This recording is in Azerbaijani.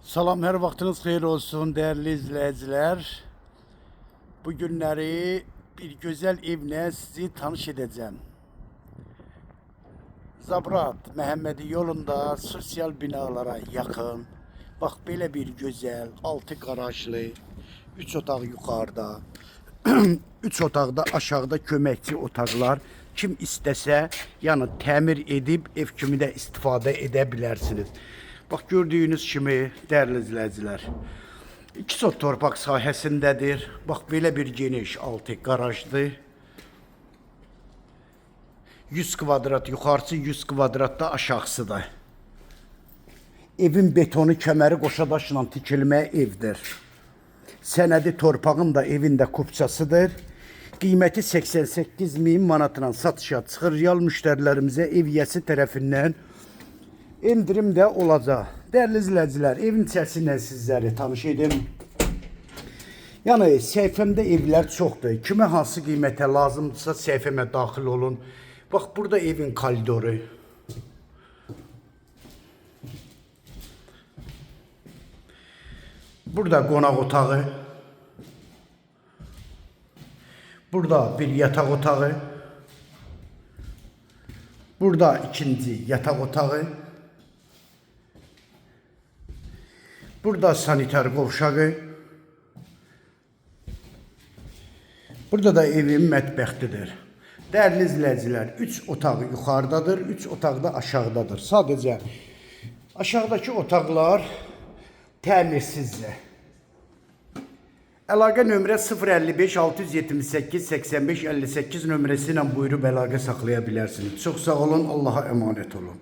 Salam, her vaxtınız xeyir olsun değerli izleyiciler. Bu günləri bir gözəl evlə sizi tanış edəcəm. Zabrat Məhəmmədi yolunda sosial binalara yaxın. Bax belə bir gözəl, 6 qarajlı, 3 otaq yuxarıda, 3 otaqda aşağıda köməkçi otaqlar. Kim istəsə, yəni təmir edib ev kimi də istifadə edə bilərsiniz. Bax gördüyünüz kimi değerli izleyiciler, 2 sot torpaq sahəsindədir. Bax belə bir geniş 6 garajdır. 100 kvadrat yuxarısı, 100 kvadrat da aşağısı. Evin betonu kəməri qoşadaşla tikilmə evdir. Sənədi torpağın da evin də kupçasıdır. Qiyməti 88.000 manatla satışa çıxır. Real müştərilərimizə ev yiyəsi tərəfindən indirim də olacaq. Değerli izləyicilər, evin içərisindən sizləri tanış edim. Yəni səhifəmdə evlər çoxdur. Kimə hansı qiymətə lazımdırsa səhifəmə daxil olun. Bax burada evin koridoru. Burada qonaq otağı. Burada bir yataq otağı. Burada ikinci yataq otağı. Burada sanitar qovşağı. Burada da evin mətbəxtidir. Değerli izləyicilər, 3 otağı yuxarıdadır, 3 otaq da aşağıdadır. Sadəcə aşağıdakı otaqlar təmirsizdir. Əlaqə nömrə 055 678 85 58 nömrəsi ilə buyurub əlaqə saxlaya bilərsiniz. Çox sağ olun, Allah'a emanet olun.